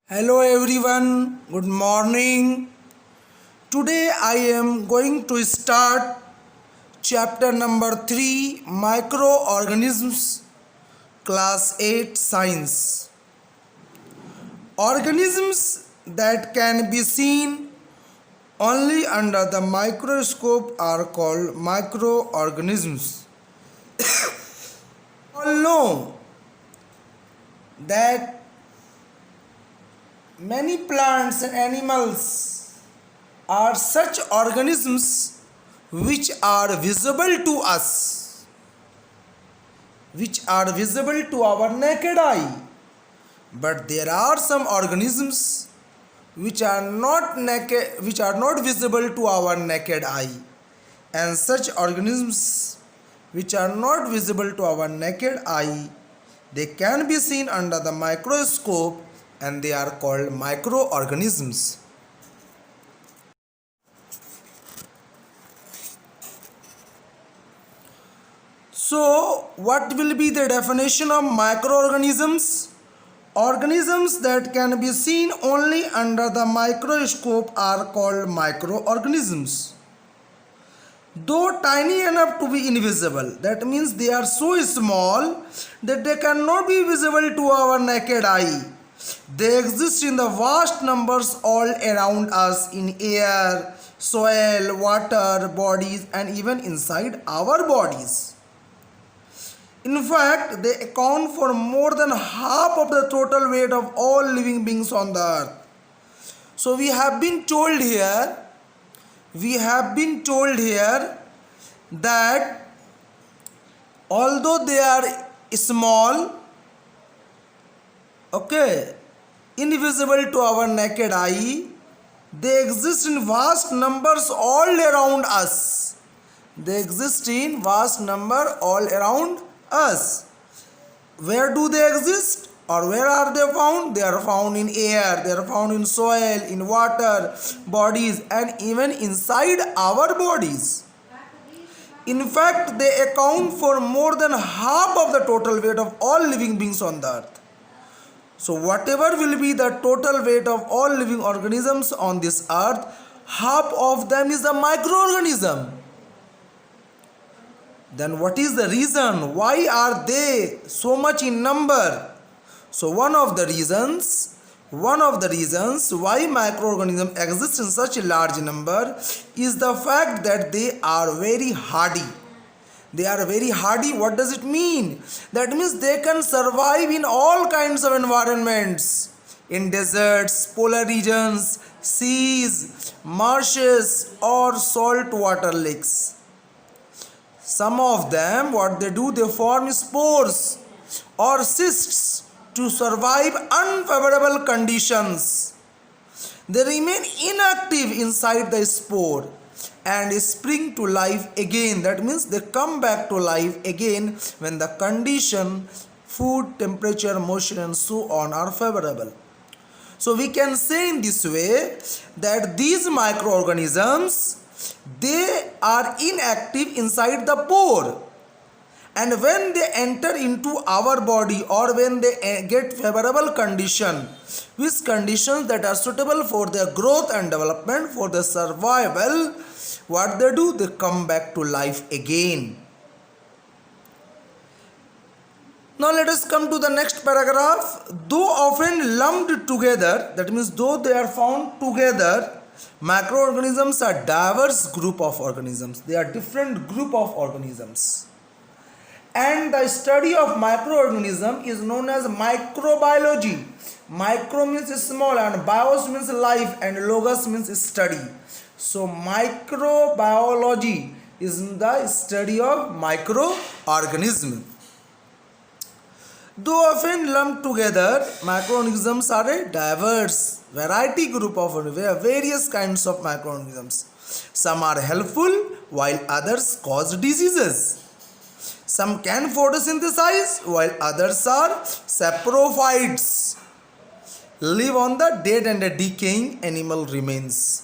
Hello everyone, good morning. Today I am going to start chapter number 3 Microorganisms, class 8 Science. Organisms that can be seen only under the microscope are called microorganisms. All know that many plants and animals are such organisms which are visible to us, which are visible to our naked eye. But there are some organisms which are not visible to our naked eye. And such organisms which are not visible to our naked eye, they can be seen under the microscope and they are called microorganisms. So, what will be the definition of microorganisms? Organisms that can be seen only under the microscope are called microorganisms. Though tiny enough to be invisible, that means they are so small that they cannot be visible to our naked eye. They exist in the vast numbers all around us in air, soil, water, bodies, and even inside our bodies. In fact, they account for more than half of the total weight of all living beings on the earth. So we have been told here that although they are small, invisible to our naked eye, they exist in vast numbers all around us. They exist in vast number all around us. Where do they exist? Or where are they found? They are found in air, they are found in soil, in water, bodies, and even inside our bodies. In fact, they account for more than half of the total weight of all living beings on the earth. So, whatever will be the total weight of all living organisms on this earth, half of them is a microorganism. Then what is the reason? Why are they so much in number? So one of the reasons why microorganisms exist in such a large number is the fact that they are very hardy. They are very hardy. What does it mean? That means they can survive in all kinds of environments, in deserts, polar regions, seas, marshes, or saltwater lakes. Some of them, what they do, they form spores or cysts to survive unfavorable conditions. They remain inactive inside the spore and spring to life again. That means they come back to life again when the condition, food, temperature, motion, and so on are favorable. So we can say in this way that these microorganisms, they are inactive inside the pore, and when they enter into our body or when they get favorable condition, which conditions that are suitable for their growth and development, for their survival, what they do, they come back to life again. Now let us come to the next paragraph. Though often lumped together, that means though they are found together, microorganisms are diverse group of organisms. They are different group of organisms. And the study of microorganism is known as microbiology. Micro means small and bios means life and logos means study. So microbiology is the study of microorganism. Though often lumped together, microorganisms are a diverse variety group of various kinds of microorganisms. Some are helpful while others cause diseases. Some can photosynthesize while others are saprophytes, live on the dead and decaying animal remains.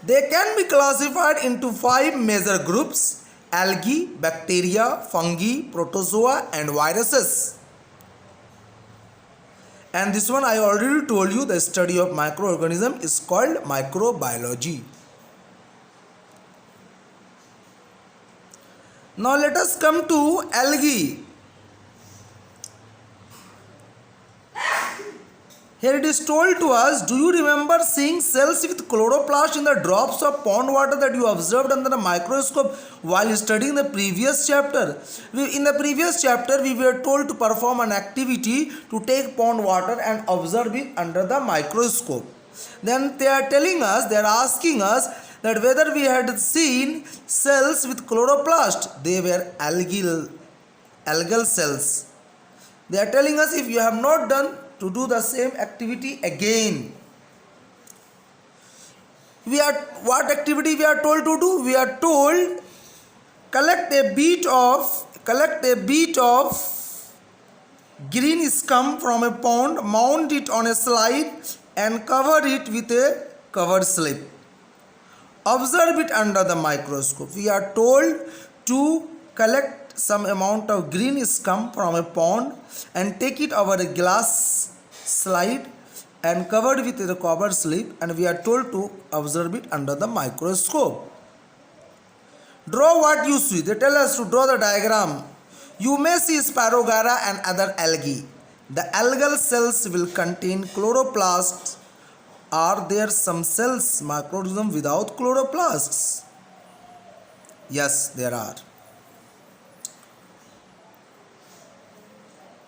They can be classified into 5 major groups: algae, bacteria, fungi, protozoa, and viruses. And this one I already told you, the study of microorganism is called microbiology. Now let us come to algae. Here it is told to us, do you remember seeing cells with chloroplast in the drops of pond water that you observed under the microscope while studying the previous chapter? In the previous chapter, we were told to perform an activity to take pond water and observe it under the microscope. Then they are telling us, they are asking us that whether we had seen cells with chloroplast. They were algal cells. They are telling us, if you have not done, to do the same activity again. What activity we are told to do? We are told collect a bit of green scum from a pond, mount it on a slide and cover it with a cover slip. Observe it under the microscope. We are told to collect some amount of green scum from a pond and take it over a glass slide and covered with a cover slip, and we are told to observe it under the microscope. Draw what you see. They tell us to draw the diagram. You may see Spirogyra and other algae. The algal cells will contain chloroplasts. Are there some cells, microorganisms without chloroplasts? Yes, there are.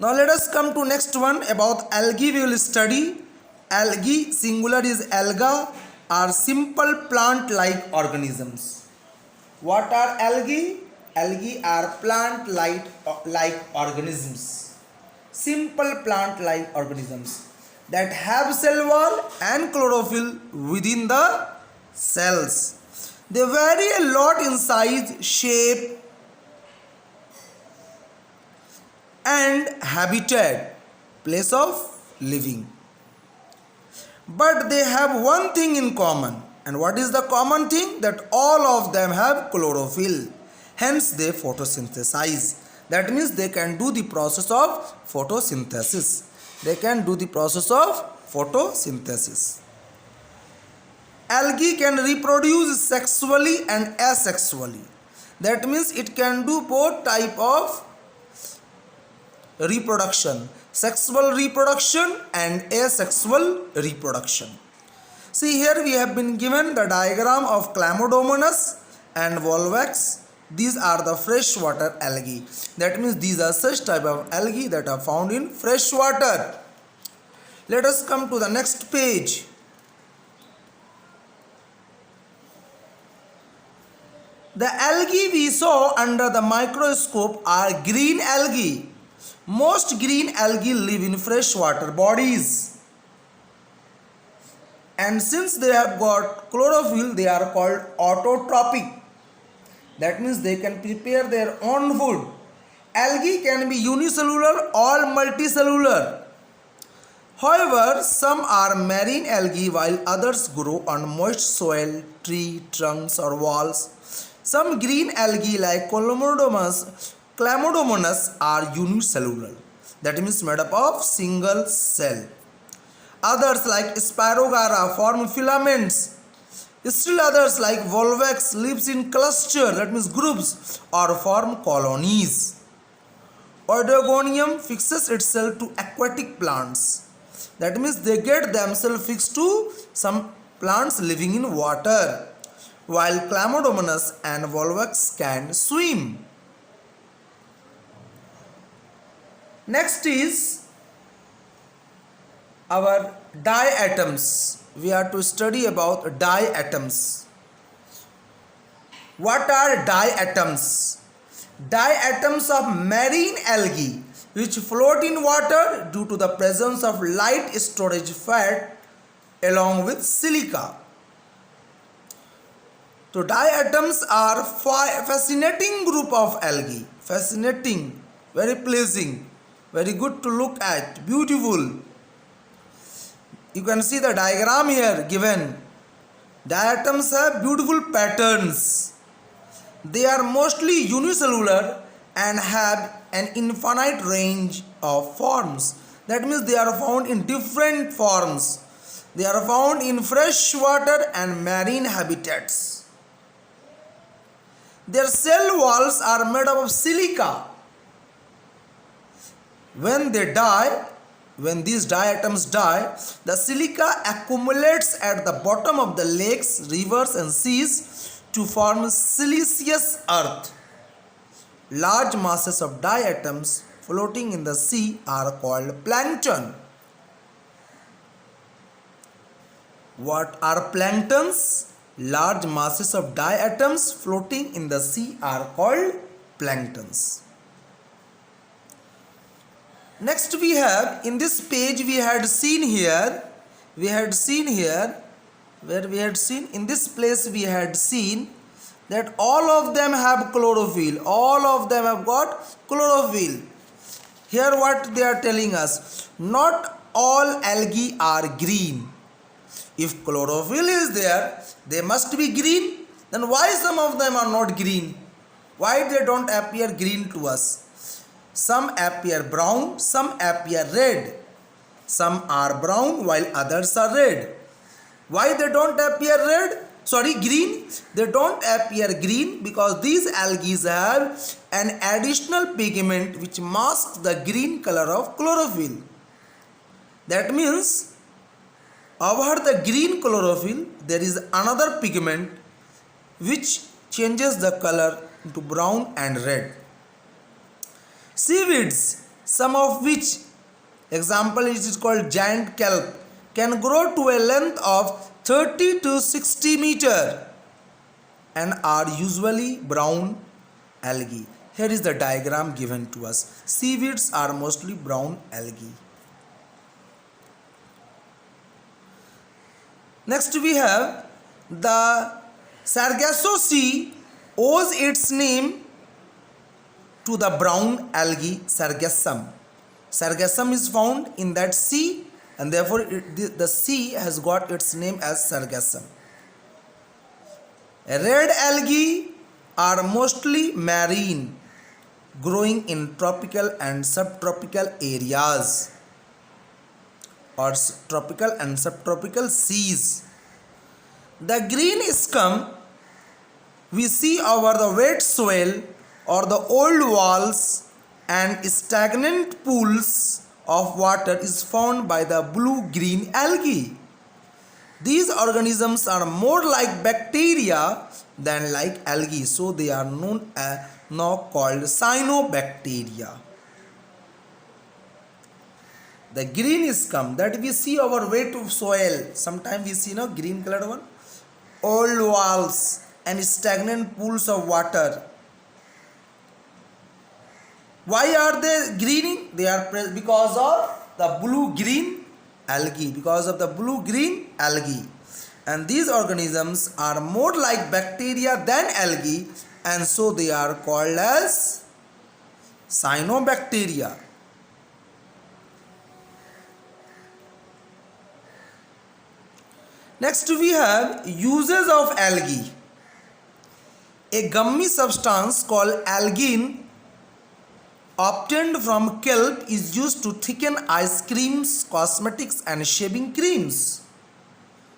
Now let us come to next one about algae. We will study algae, singular is alga, are simple plant-like organisms. What are algae? Algae are plant-like organisms. Simple plant-like organisms that have cell wall and chlorophyll within the cells. They vary a lot in size, shape, and habitat, place of living. But they have one thing in common. And what is the common thing? That all of them have chlorophyll. Hence they photosynthesize. That means they can do the process of photosynthesis. They can do the process of photosynthesis. Algae can reproduce sexually and asexually. That means it can do both type of reproduction, sexual reproduction and asexual reproduction. See, here we have been given the diagram of Chlamydomonas and Volvax. These are the freshwater algae. That means these are such type of algae that are found in fresh water. Let us come to the next page. The algae we saw under the microscope are green algae. Most green algae live in freshwater bodies. And since they have got chlorophyll, they are called autotrophic. That means they can prepare their own food. Algae can be unicellular or multicellular. However, some are marine algae while others grow on moist soil, tree trunks or walls. Some green algae like Chlamydomonas are unicellular. That means made up of single cell. Others like Spirogyra form filaments. Still others like Volvax lives in cluster, that means groups, or form colonies. Oidogonium fixes itself to aquatic plants. That means they get themselves fixed to some plants living in water, while Chlamydomonas and Volvax can swim. Next is our diatoms. We are to study about diatoms. What are diatoms? Diatoms of marine algae which float in water due to the presence of light storage fat along with silica. So diatoms are fascinating group of algae. Fascinating, very pleasing, very good to look at, beautiful. You can see the diagram here given. Diatoms have beautiful patterns. They are mostly unicellular and have an infinite range of forms. That means they are found in different forms. They are found in freshwater and marine habitats. Their cell walls are made up of silica. When they die, when these diatoms die, the silica accumulates at the bottom of the lakes, rivers and seas to form siliceous earth. Large masses of diatoms floating in the sea are called plankton. What are planktons? Large masses of diatoms floating in the sea are called planktons. Next we have, in this page we had seen here, in this place we had seen that all of them have chlorophyll. All of them have got chlorophyll. Here what they are telling us, not all algae are green. If chlorophyll is there, they must be green. Then why some of them are not green? Why they don't appear green to us? Some appear brown, some appear red. Some are brown while others are red. Why they don't appear green? They don't appear green because these algae have an additional pigment which masks the green color of chlorophyll. That means over the green chlorophyll there is another pigment which changes the color into brown and red. Seaweeds, some of which, example is called giant kelp, can grow to a length of 30 to 60 meter and are usually brown algae. Here is the diagram given to us. Seaweeds are mostly brown algae. Next we have the Sargasso Sea owes its name to the brown algae Sargassum. Sargassum is found in that sea and therefore the sea has got its name as Sargassum. Red algae are mostly marine, growing in tropical and subtropical areas or tropical and subtropical seas. The green scum we see over the wet soil or the old walls and stagnant pools of water is found by the blue-green algae. These organisms are more like bacteria than like algae, so they are now called cyanobacteria. The green scum that we see over wet soil, sometimes we see green colored one, old walls and stagnant pools of water. Why are they greening? They are because of the blue-green algae. Because of the blue-green algae. And these organisms are more like bacteria than algae, and so they are called as cyanobacteria. Next we have uses of algae. A gummy substance called algin obtained from kelp is used to thicken ice creams, cosmetics and shaving creams.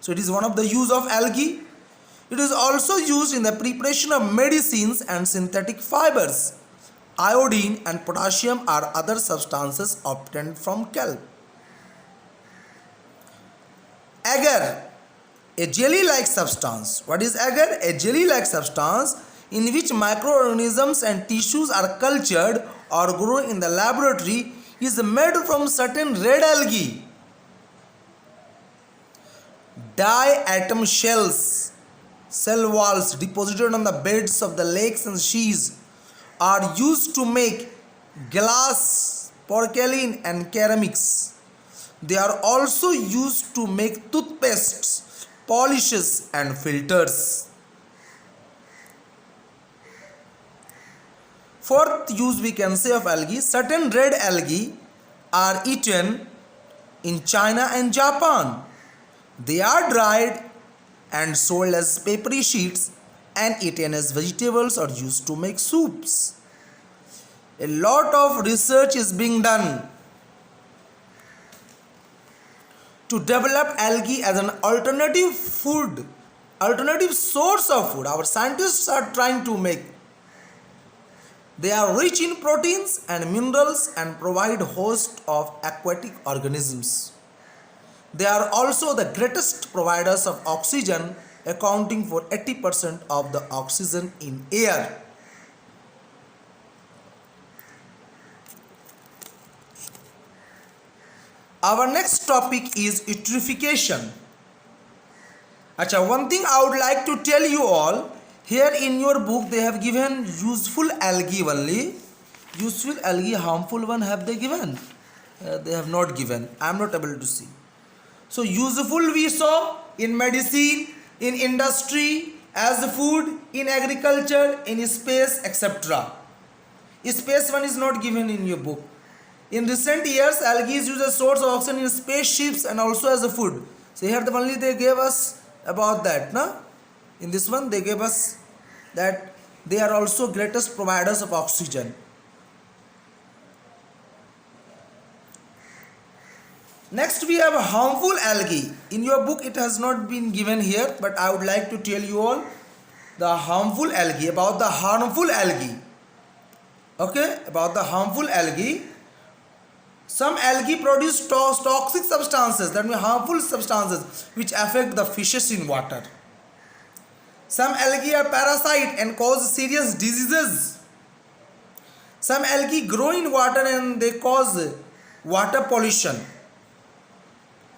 So it is one of the use of algae. It is also used in the preparation of medicines and synthetic fibers. Iodine and potassium are other substances obtained from kelp. Agar, a jelly-like substance. What is agar? A jelly-like substance in which microorganisms and tissues are cultured or grown in the laboratory is made from certain red algae. Diatom shells, cell walls deposited on the beds of the lakes and seas are used to make glass, porcelain and ceramics. They are also used to make toothpastes, polishes and filters. Fourth use we can say of algae, certain red algae are eaten in China and Japan. They are dried and sold as papery sheets and eaten as vegetables or used to make soups. A lot of research is being done to develop algae as an alternative food, alternative source of food. Our scientists are trying to make. They are rich in proteins and minerals and provide host of aquatic organisms. They are also the greatest providers of oxygen, accounting for 80% of the oxygen in air. Our next topic is eutrophication. Acha, one thing I would like to tell you all, here in your book they have given useful algae only. Useful algae, harmful one have they given? They have not given. I am not able to see. So useful we saw in medicine, in industry, as food, in agriculture, in space, etc. Space one is not given in your book. In recent years, algae is used as source of oxygen in spaceships and also as a food. So here the only they gave us about that, no? In this one they gave us that they are also greatest providers of oxygen. Next we have harmful algae. In your book it has not been given here, but I would like to tell you all the harmful algae, about the harmful algae. Okay, about the harmful algae. Some algae produce toxic substances, that means harmful substances, which affect the fishes in water. Some algae are parasite and cause serious diseases. Some algae grow in water and they cause water pollution.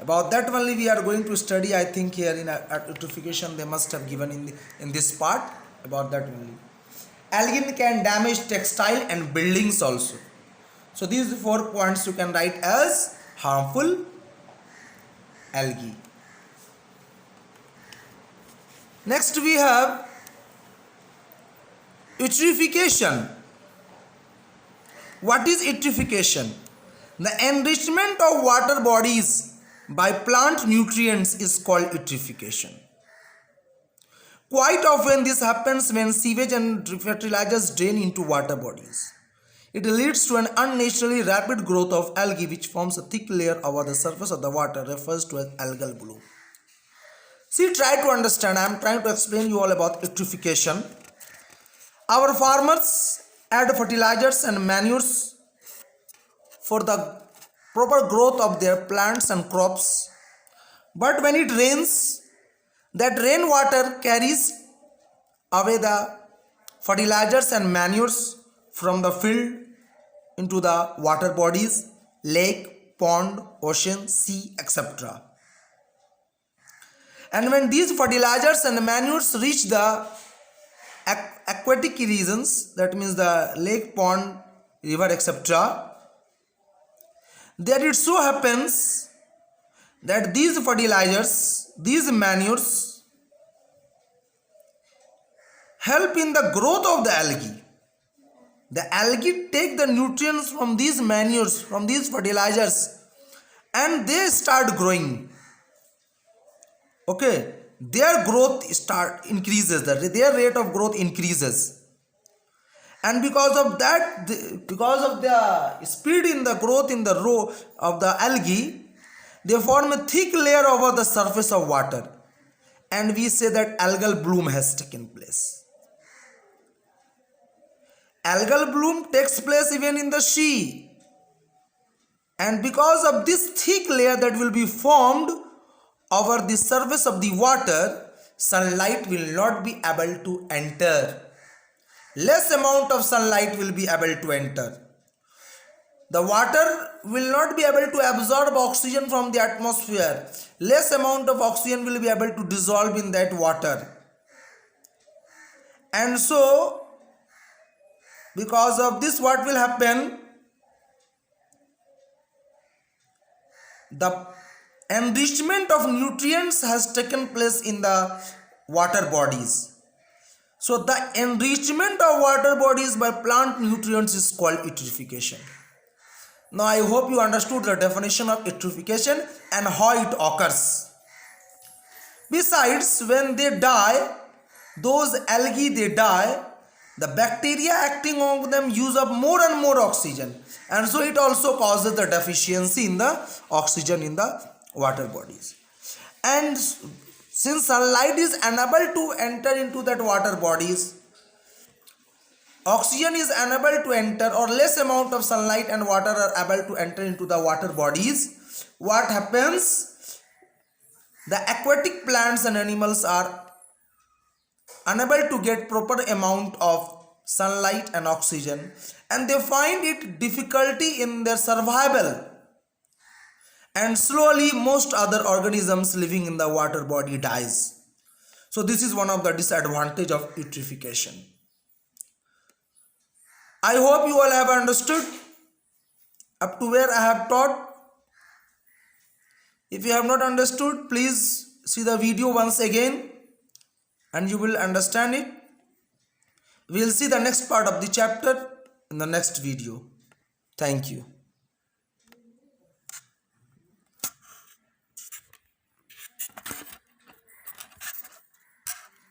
About that only we are going to study, I think here in eutrophication they must have given in this part, about that only. Algae can damage textile and buildings also. So these 4 points you can write as harmful algae. Next we have eutrophication. What is eutrophication? The enrichment of water bodies by plant nutrients is called eutrophication. Quite often this happens when sewage and fertilizers drain into water bodies. It leads to an unnaturally rapid growth of algae which forms a thick layer over the surface of the water, refers to as algal bloom. See, try to understand. I am trying to explain you all about eutrophication. Our farmers add fertilizers and manures for the proper growth of their plants and crops. But when it rains, that rainwater carries away the fertilizers and manures from the field into the water bodies, lake, pond, ocean, sea, etc. And when these fertilizers and manures reach the aquatic regions, that means the lake, pond, river, etc., there it so happens that these fertilizers, these manures help in the growth of the algae. The algae take the nutrients from these manures, from these fertilizers, and they start growing. Okay, their growth increases, their rate of growth increases. And because of that, because of the speed in the growth in the row of the algae, they form a thick layer over the surface of water. And we say that algal bloom has taken place. Algal bloom takes place even in the sea. And because of this thick layer that will be formed over the surface of the water, sunlight will not be able to enter. Less amount of sunlight will be able to enter. The water will not be able to absorb oxygen from the atmosphere. Less amount of oxygen will be able to dissolve in that water. And so, because of this, what will happen? The enrichment of nutrients has taken place in the water bodies. So the enrichment of water bodies by plant nutrients is called eutrophication. Now I hope you understood the definition of eutrophication and how it occurs. Besides, when they die, those algae they die, the bacteria acting on them use up more and more oxygen, and so it also causes the deficiency in the oxygen in the water bodies. And since sunlight is unable to enter into that water bodies, oxygen is unable to enter, or less amount of sunlight and water are able to enter into the water bodies, what happens? The aquatic plants and animals are unable to get proper amount of sunlight and oxygen, and they find it difficulty in their survival, and slowly most other organisms living in the water body dies. So this is one of the disadvantage of eutrophication. I hope you all have understood up to where I have taught. If you have not understood, please see the video once again and you will understand it. We will see the next part of the chapter in the next video. Thank you.